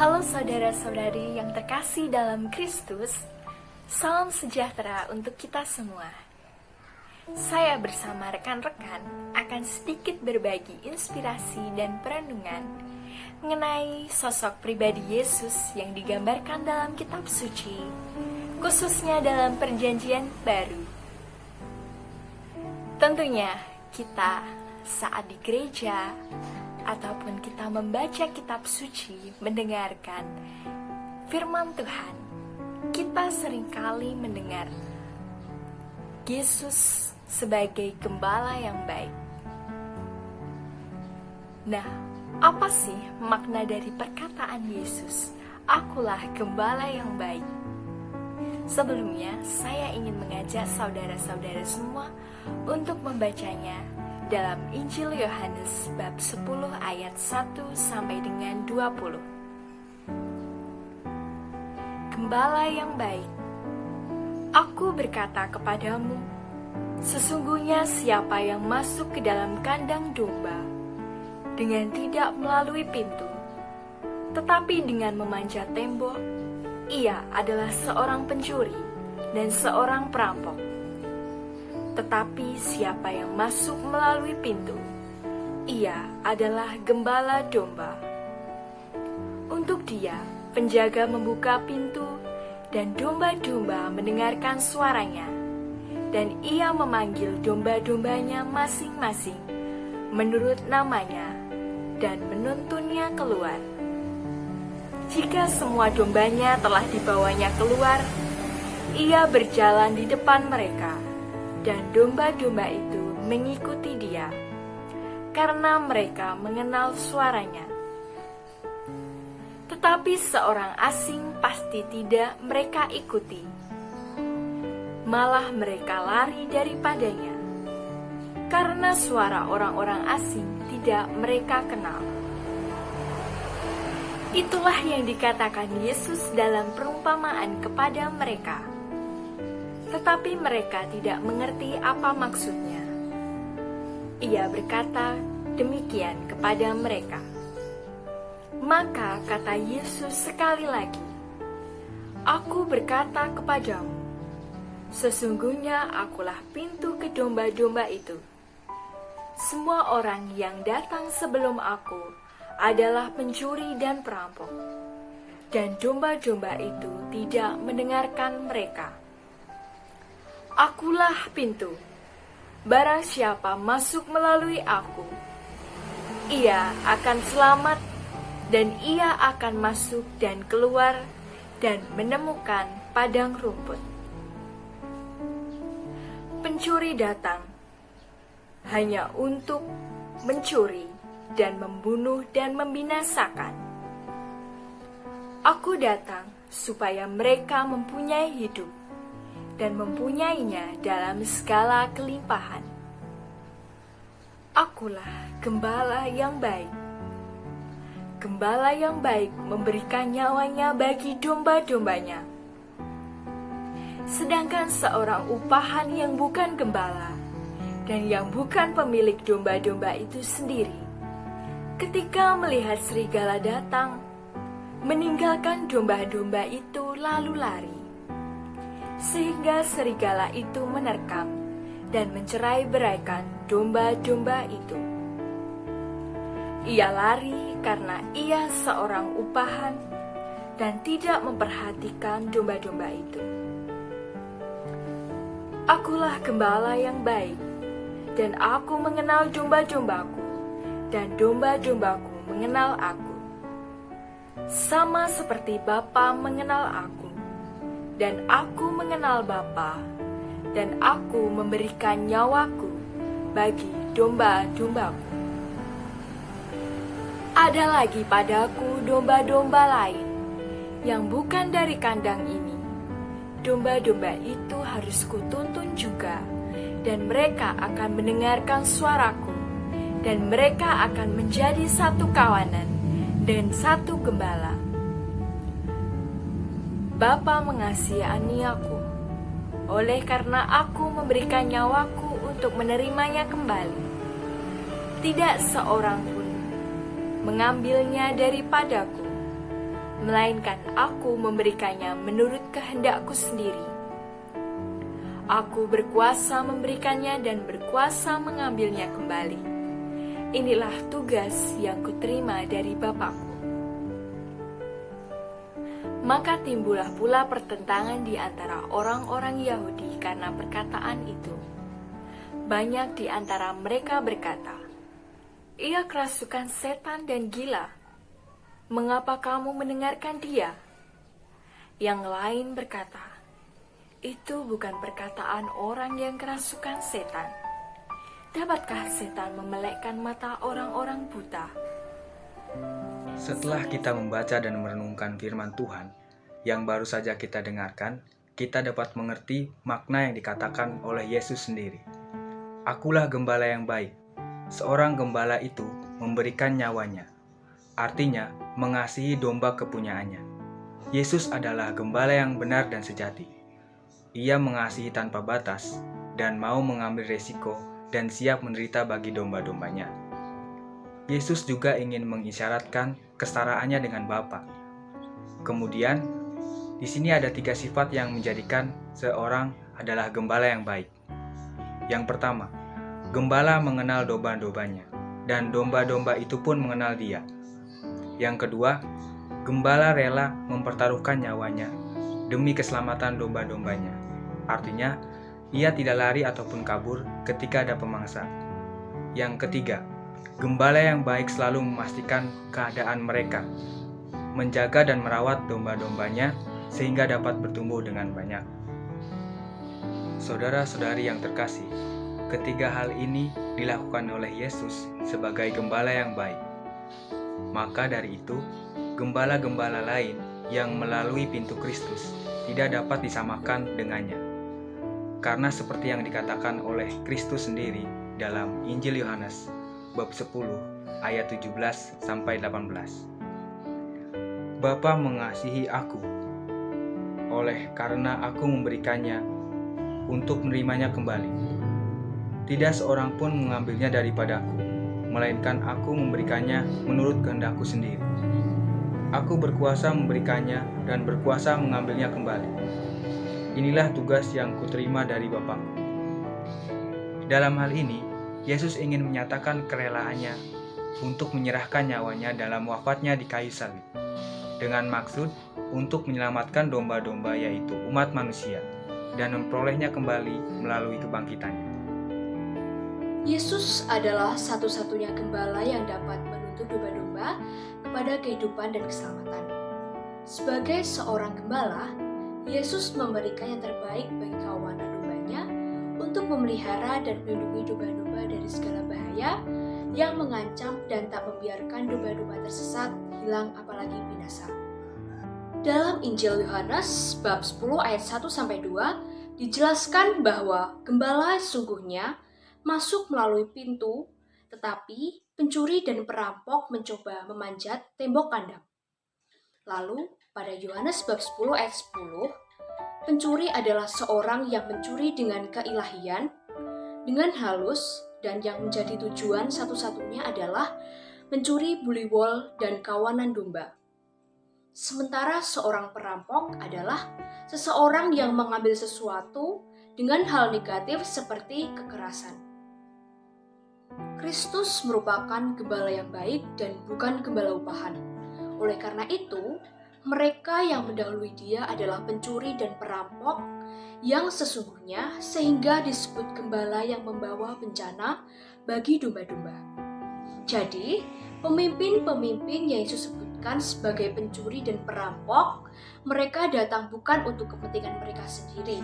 Halo saudara-saudari yang terkasih dalam Kristus, salam sejahtera untuk kita semua. Saya bersama rekan-rekan akan sedikit berbagi inspirasi dan perenungan mengenai sosok pribadi Yesus yang digambarkan dalam kitab suci, khususnya dalam Perjanjian Baru. Tentunya kita saat di gereja ataupun kita membaca kitab suci, mendengarkan firman Tuhan, kita seringkali mendengar Yesus sebagai gembala yang baik. Nah, apa sih makna dari perkataan Yesus, "Akulah gembala yang baik"? Sebelumnya, saya ingin mengajak saudara-saudara semua untuk membacanya dalam Injil Yohanes bab 10 ayat 1 sampai dengan 20. Gembala yang baik, aku berkata kepadamu, sesungguhnya siapa yang masuk ke dalam kandang domba dengan tidak melalui pintu, tetapi dengan memanjat tembok, ia adalah seorang pencuri dan seorang perampok. Tetapi siapa yang masuk melalui pintu, ia adalah gembala domba. Untuk dia, penjaga membuka pintu, dan domba-domba mendengarkan suaranya, dan ia memanggil domba-dombanya masing-masing menurut namanya, dan menuntunnya keluar. Jika semua dombanya telah dibawanya keluar, ia berjalan di depan mereka, dan domba-domba itu mengikuti dia, karena mereka mengenal suaranya. Tetapi seorang asing pasti tidak mereka ikuti, malah mereka lari daripadanya, karena suara orang-orang asing tidak mereka kenal. Itulah yang dikatakan Yesus dalam perumpamaan kepada mereka. Tetapi mereka tidak mengerti apa maksudnya. Ia berkata demikian kepada mereka. Maka kata Yesus sekali lagi, "Aku berkata kepadamu, sesungguhnya akulah pintu ke domba-domba itu. Semua orang yang datang sebelum aku adalah pencuri dan perampok, dan domba-domba itu tidak mendengarkan mereka. Akulah pintu. Barang siapa masuk melalui aku, ia akan selamat, dan ia akan masuk dan keluar dan menemukan padang rumput." Pencuri datang hanya untuk mencuri dan membunuh dan membinasakan. Aku datang supaya mereka mempunyai hidup dan mempunyainya dalam segala kelimpahan. Akulah gembala yang baik. Gembala yang baik memberikan nyawanya bagi domba-dombanya. Sedangkan seorang upahan yang bukan gembala dan yang bukan pemilik domba-domba itu sendiri, ketika melihat serigala datang, meninggalkan domba-domba itu lalu lari, sehingga serigala itu menerkam dan mencerai-beraikan domba-domba itu. Ia lari karena ia seorang upahan dan tidak memperhatikan domba-domba itu. Akulah gembala yang baik, dan aku mengenal domba-dombaku, dan domba-dombaku mengenal aku. Sama seperti Bapa mengenal aku, dan aku mengenal Bapa, dan aku memberikan nyawaku bagi domba-dombaku. Ada lagi padaku domba-domba lain yang bukan dari kandang ini. Domba-domba itu harus kutuntun juga, dan mereka akan mendengarkan suaraku, dan mereka akan menjadi satu kawanan dan satu gembala. Bapa mengasihi aku, oleh karena aku memberikan nyawaku untuk menerimanya kembali. Tidak seorang pun mengambilnya daripadaku, melainkan aku memberikannya menurut kehendakku sendiri. Aku berkuasa memberikannya dan berkuasa mengambilnya kembali. Inilah tugas yang kuterima dari Bapakku. Maka timbullah pula pertentangan di antara orang-orang Yahudi karena perkataan itu. Banyak di antara mereka berkata, "Ia kerasukan setan dan gila. Mengapa kamu mendengarkan dia?" Yang lain berkata, "Itu bukan perkataan orang yang kerasukan setan. Dapatkah setan memelekkan mata orang-orang buta?" Setelah kita membaca dan merenungkan firman Tuhan yang baru saja kita dengarkan, kita dapat mengerti makna yang dikatakan oleh Yesus sendiri. Akulah gembala yang baik. Seorang gembala itu memberikan nyawanya. Artinya, mengasihi domba kepunyaannya. Yesus adalah gembala yang benar dan sejati. Ia mengasihi tanpa batas dan mau mengambil resiko dan siap menderita bagi domba-dombanya. Yesus juga ingin mengisyaratkan kesetaraannya dengan Bapa. Kemudian, di sini ada 3 sifat yang menjadikan seorang adalah gembala yang baik. Yang pertama, gembala mengenal domba-dombanya, dan domba-domba itu pun mengenal dia. Yang kedua, gembala rela mempertaruhkan nyawanya demi keselamatan domba-dombanya. Artinya, ia tidak lari ataupun kabur ketika ada pemangsa. Yang ketiga, gembala yang baik selalu memastikan keadaan mereka, menjaga dan merawat domba-dombanya sehingga dapat bertumbuh dengan banyak. Saudara-saudari yang terkasih, ketiga hal ini dilakukan oleh Yesus sebagai gembala yang baik. Maka dari itu, gembala-gembala lain yang melalui pintu Kristus tidak dapat disamakan dengannya. Karena seperti yang dikatakan oleh Kristus sendiri dalam Injil Yohanes bab 10 ayat 17 sampai 18. Bapa mengasihi aku, oleh karena aku memberikannya untuk menerimanya kembali. Tidak seorang pun mengambilnya daripadaku, melainkan aku memberikannya menurut kehendakku sendiri. Aku berkuasa memberikannya dan berkuasa mengambilnya kembali. Inilah tugas yang kuterima dari Bapakku. Dalam hal ini, Yesus ingin menyatakan kerelaannya untuk menyerahkan nyawanya dalam wafatnya di kayu salib, dengan maksud untuk menyelamatkan domba-domba yaitu umat manusia, dan memperolehnya kembali melalui kebangkitannya. Yesus adalah satu-satunya gembala yang dapat menuntun domba-domba kepada kehidupan dan keselamatan. Sebagai seorang gembala, Yesus memberikan yang terbaik bagi kawanan dombanya untuk memelihara dan melindungi domba-domba dari segala bahaya yang mengancam dan tak membiarkan domba-domba tersesat, hilang, apalagi binasa. Dalam Injil Yohanes bab 10 ayat 1-2 dijelaskan bahwa gembala sesungguhnya masuk melalui pintu, tetapi pencuri dan perampok mencoba memanjat tembok kandang. Lalu, pada Yohanes bab 10 ayat 10, pencuri adalah seorang yang mencuri dengan keilahian, dengan halus, dan yang menjadi tujuan satu-satunya adalah mencuri buliwol dan kawanan domba. Sementara seorang perampok adalah seseorang yang mengambil sesuatu dengan hal negatif seperti kekerasan. Kristus merupakan gembala yang baik dan bukan gembala upahan. Oleh karena itu, mereka yang mendahului dia adalah pencuri dan perampok yang sesungguhnya, sehingga disebut gembala yang membawa bencana bagi domba-domba. Jadi, pemimpin-pemimpin yang Yesus sebutkan sebagai pencuri dan perampok, mereka datang bukan untuk kepentingan mereka sendiri.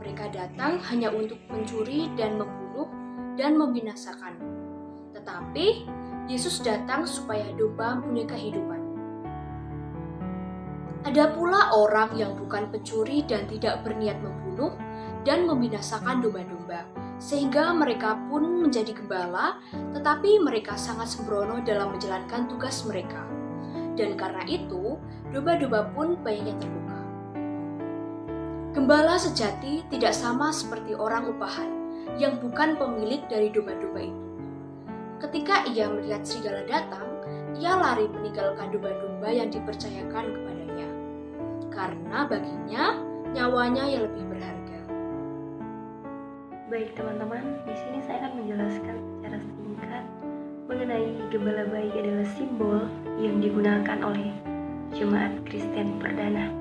Mereka datang hanya untuk mencuri dan membunuh dan membinasakan. Tetapi, Yesus datang supaya domba mempunyai kehidupan. Ada pula orang yang bukan pencuri dan tidak berniat membunuh dan membinasakan domba-domba, sehingga mereka pun menjadi gembala, tetapi mereka sangat sembrono dalam menjalankan tugas mereka. Dan karena itu, domba-domba pun banyak yang terluka. Gembala sejati tidak sama seperti orang upahan, yang bukan pemilik dari domba-domba itu. Ketika ia melihat serigala datang, ia lari meninggalkan domba-domba yang dipercayakan kepadanya, karena baginya nyawanya yang lebih berharga. Baik teman-teman, di sini saya akan menjelaskan secara singkat mengenai gembala baik adalah simbol yang digunakan oleh jemaat Kristen perdana.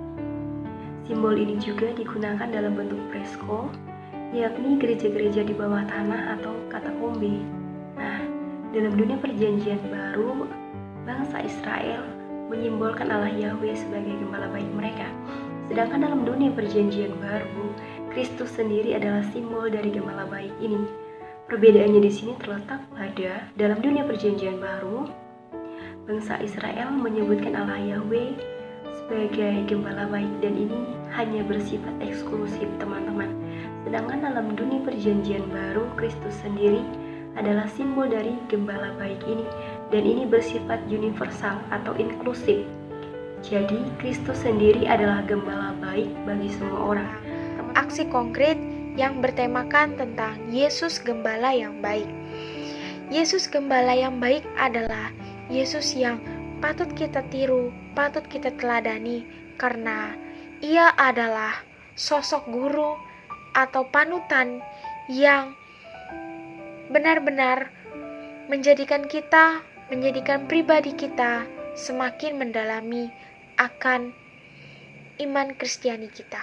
Simbol ini juga digunakan dalam bentuk fresko, yakni gereja-gereja di bawah tanah atau katakombe. Nah, dalam dunia perjanjian baru, bangsa Israel menyimbolkan Allah Yahweh sebagai gembala baik mereka. Sedangkan dalam dunia perjanjian baru, Kristus sendiri adalah simbol dari gembala baik ini. Perbedaannya di sini terletak pada dalam dunia perjanjian baru, bangsa Israel menyebutkan Allah Yahweh sebagai gembala baik dan ini hanya bersifat eksklusif teman-teman. Sedangkan dalam dunia perjanjian baru, Kristus sendiri adalah simbol dari gembala baik ini dan ini bersifat universal atau inklusif. Jadi Kristus sendiri adalah gembala baik bagi semua orang. Aksi konkret yang bertemakan tentang Yesus Gembala yang baik. Yesus Gembala yang baik adalah Yesus yang patut kita tiru, patut kita teladani, karena Ia adalah sosok guru atau panutan yang benar-benar menjadikan pribadi kita semakin mendalami akan iman Kristiani kita.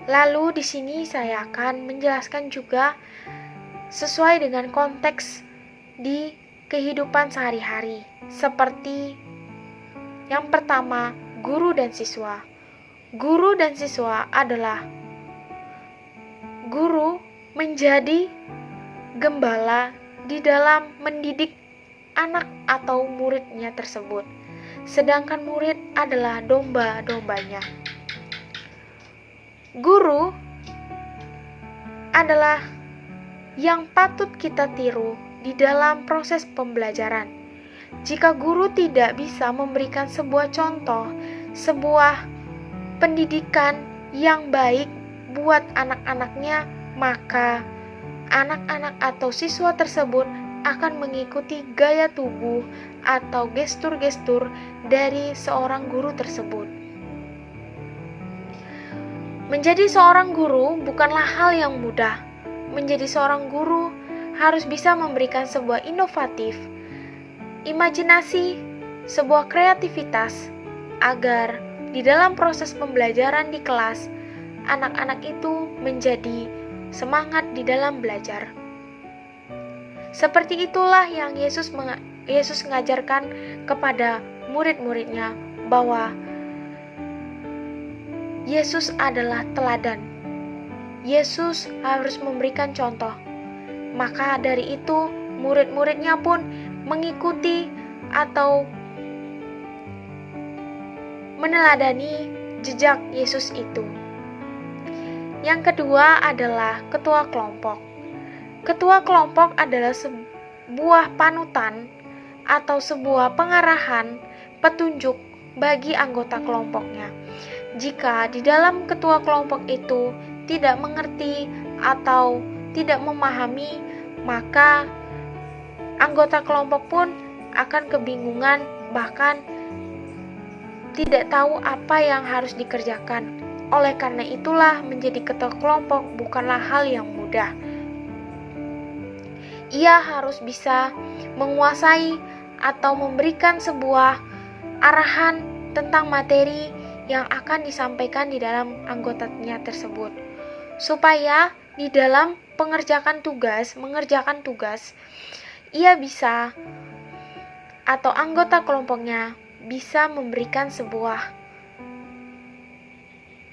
Lalu di sini saya akan menjelaskan juga sesuai dengan konteks di kehidupan sehari-hari. Seperti yang pertama, guru dan siswa. Guru dan siswa adalah guru menjadi gembala di dalam mendidik anak atau muridnya tersebut. Sedangkan murid adalah domba-dombanya. Guru adalah yang patut kita tiru di dalam proses pembelajaran. Jika guru tidak bisa memberikan sebuah contoh, sebuah pendidikan yang baik buat anak-anaknya, maka anak-anak atau siswa tersebut akan mengikuti gaya tubuh atau gestur-gestur dari seorang guru tersebut. Menjadi seorang guru bukanlah hal yang mudah. Menjadi seorang guru harus bisa memberikan sebuah inovatif, imajinasi, sebuah kreativitas, agar di dalam proses pembelajaran di kelas, anak-anak itu menjadi semangat di dalam belajar. Seperti itulah yang Yesus mengajarkan kepada murid-muridnya, bahwa Yesus adalah teladan. Yesus harus memberikan contoh. Maka dari itu, murid-muridnya pun mengikuti atau meneladani jejak Yesus itu. Yang kedua adalah ketua kelompok. Ketua kelompok adalah sebuah panutan atau sebuah pengarahan, petunjuk bagi anggota kelompoknya. Jika di dalam ketua kelompok itu tidak mengerti atau tidak memahami, maka anggota kelompok pun akan kebingungan, bahkan tidak tahu apa yang harus dikerjakan. Oleh karena itulah, menjadi ketua kelompok bukanlah hal yang mudah. Ia harus bisa menguasai atau memberikan sebuah arahan tentang materi yang akan disampaikan di dalam anggotanya tersebut, supaya di dalam mengerjakan tugas, ia bisa atau anggota kelompoknya bisa memberikan sebuah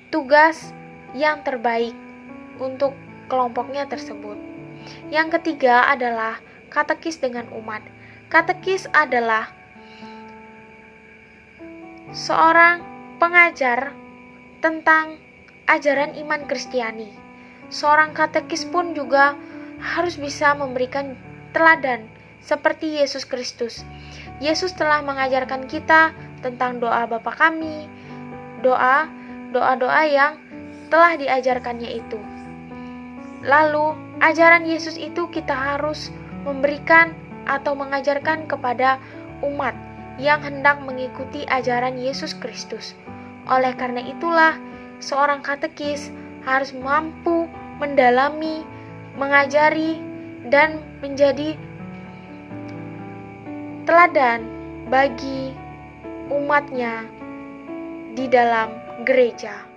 tugas yang terbaik untuk kelompoknya tersebut. Yang ketiga adalah katekis dengan umat. Katekis adalah seorang pengajar tentang ajaran iman Kristiani. Seorang katekis pun juga harus bisa memberikan teladan seperti Yesus Kristus. Yesus telah mengajarkan kita tentang doa Bapa Kami, doa-doa yang telah diajarkannya itu. Lalu, ajaran Yesus itu kita harus memberikan atau mengajarkan kepada umat yang hendak mengikuti ajaran Yesus Kristus. Oleh karena itulah, seorang katekis harus mampu mendalami, mengajari, dan menjadi teladan bagi umatnya di dalam gereja.